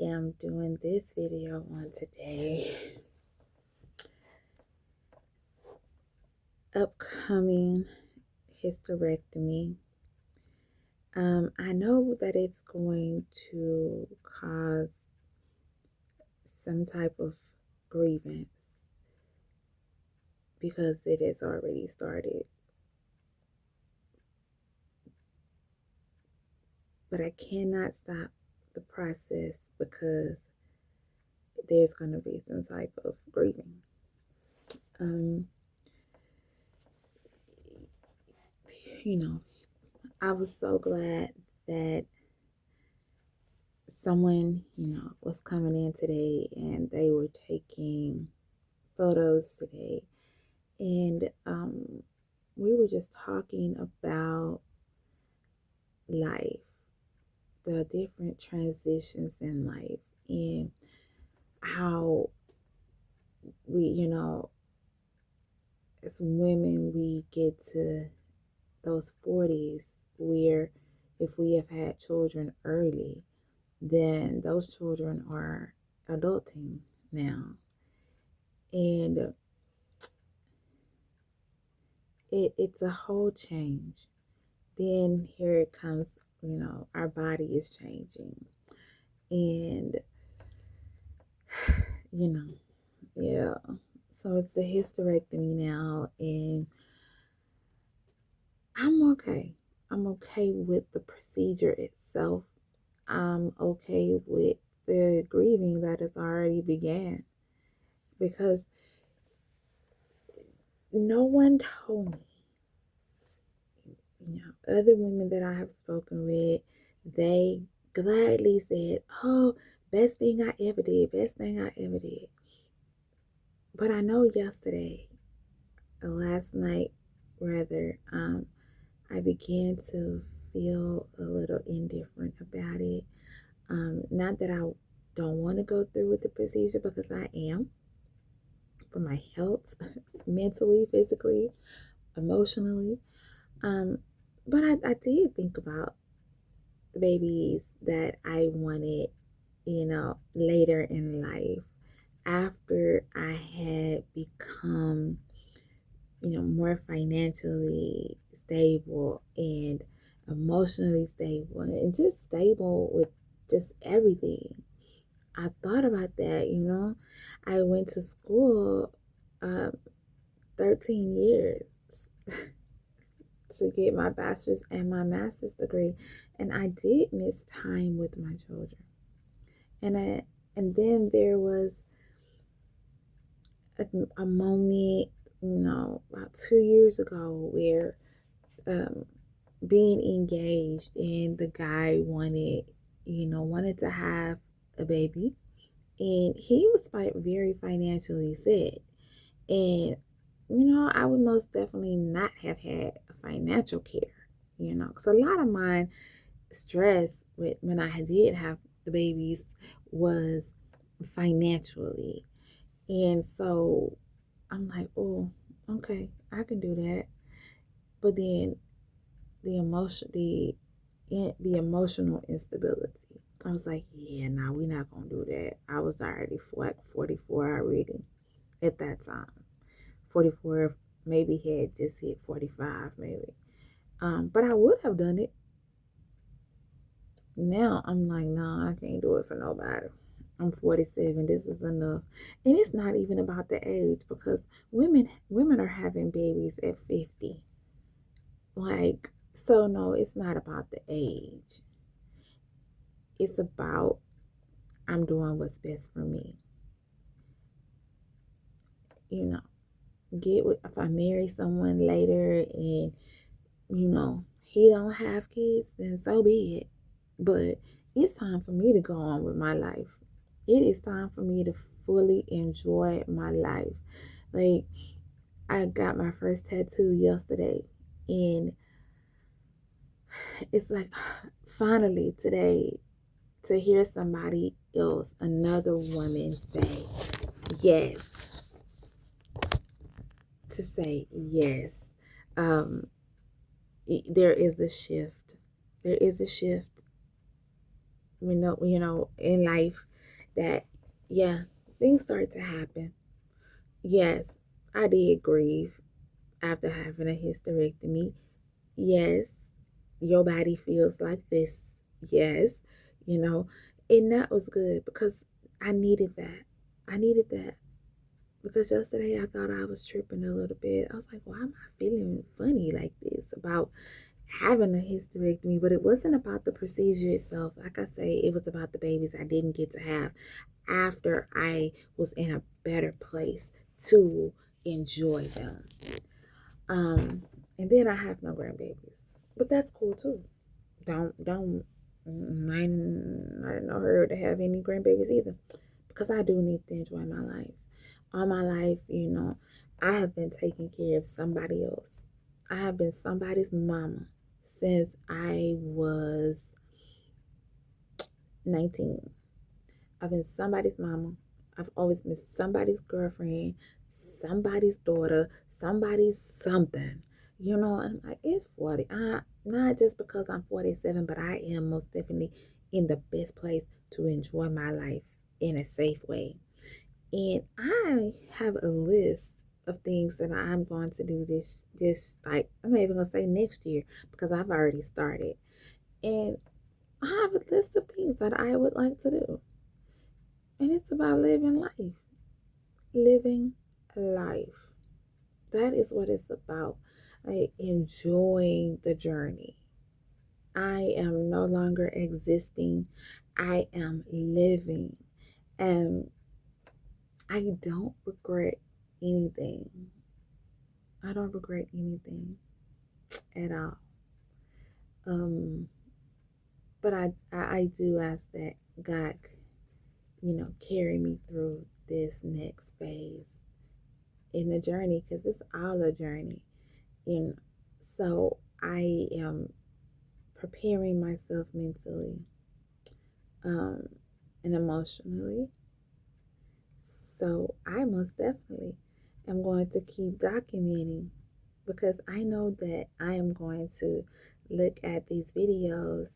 am doing this video on today. Upcoming hysterectomy. I know that it's going to cause some type of grievance because it has already started. But I cannot stop the process because there's going to be some type of grieving. I was so glad that someone, was coming in today and they were taking photos today. And we were just talking about life, the different transitions in life, and how we, as women, we get to those 40s where if we have had children early, then those children are adulting now. And it's a whole change. Then here it comes, our body is changing. And, yeah. So it's a hysterectomy now, and I'm okay. I'm okay with the procedure itself. I'm okay with the grieving that has already began, because no one told me. Other women that I have spoken with, they gladly said, "Oh, best thing I ever did, best thing I ever did." But I know last night rather, I began to feel a little indifferent about it. Not that I don't want to go through with the procedure, because I am, for my health, mentally, physically, emotionally. But I did think about the babies that I wanted, later in life, after I had become, more financially stable and emotionally stable and just stable with just everything. I thought about that. I went to school 13 years to get my bachelor's and my master's degree, and I did miss time with my children. And then there was a moment, about 2 years ago, where being engaged, and the guy wanted to have a baby, and he was very financially set. And I would most definitely not have had a financial care, because a lot of my stress when I did have the babies was financially. And so I'm like, oh, okay, I can do that. But then the emotional instability. I was like, yeah, no, we're not gonna do that. I was already 44 already at that time. 44, maybe had just hit 45, maybe. But I would have done it. Now I'm like, no, I can't do it for nobody. I'm 47. This is enough. And it's not even about the age, because women are having babies at 50. Like, so no, it's not about the age. It's about, I'm doing what's best for me. If I marry someone later and he don't have kids, then so be it. But it's time for me to go on with my life. It is time for me to fully enjoy my life. Like, I got my first tattoo yesterday, and it's like, finally today, to hear somebody else, another woman, say yes. To say yes. There is a shift. There is a shift in life that, yeah, things start to happen. Yes, I did grieve after having a hysterectomy. Yes, your body feels like this. Yes, you know, and that was good because I needed that. I needed that because yesterday I thought I was tripping a little bit. I was like, why am I feeling funny like this about having a hysterectomy? But it wasn't about the procedure itself. Like I say, it was about the babies I didn't get to have after I was in a better place to enjoy them. Um, and then I have no grandbabies, but that's cool too. Don't mind. I didn't know her to have any grandbabies either, because I do need to enjoy my life. All my life, I have been taking care of somebody else. I have been somebody's mama since I was 19. I've been somebody's mama. I've always been somebody's girlfriend, somebody's daughter, somebody's something. And I'm like, it's 40. Not just because I'm 47, but I am most definitely in the best place to enjoy my life in a safe way. And I have a list of things that I'm going to do this like, I'm not even gonna say next year because I've already started. And I have a list of things that I would like to do. And it's about living life. Living life. That is what it's about. Like enjoying the journey. I am no longer existing. I am living. And I don't regret anything. I don't regret anything at all. Um, but I do ask that God, carry me through this next phase in the journey, because it's all a journey. And so I am preparing myself mentally, um, and emotionally. So I most definitely am going to keep documenting, because I know that I am going to look at these videos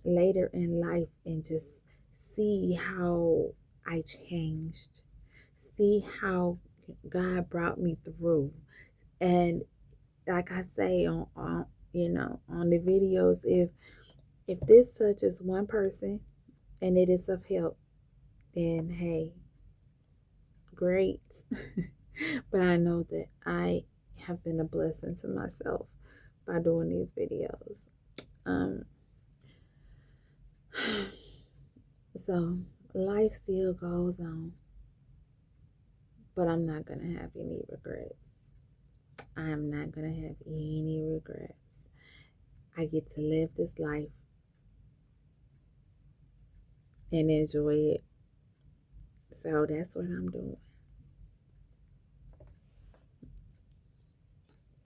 later in life and just see how I changed, see how God brought me through. And like I say on the videos, if this touches one person and it is of help, then hey, great. But I know that I have been a blessing to myself by doing these videos. Um, so life still goes on, but I'm not gonna have any regrets. I am not gonna have any regrets. I get to live this life and enjoy it. So that's what I'm doing.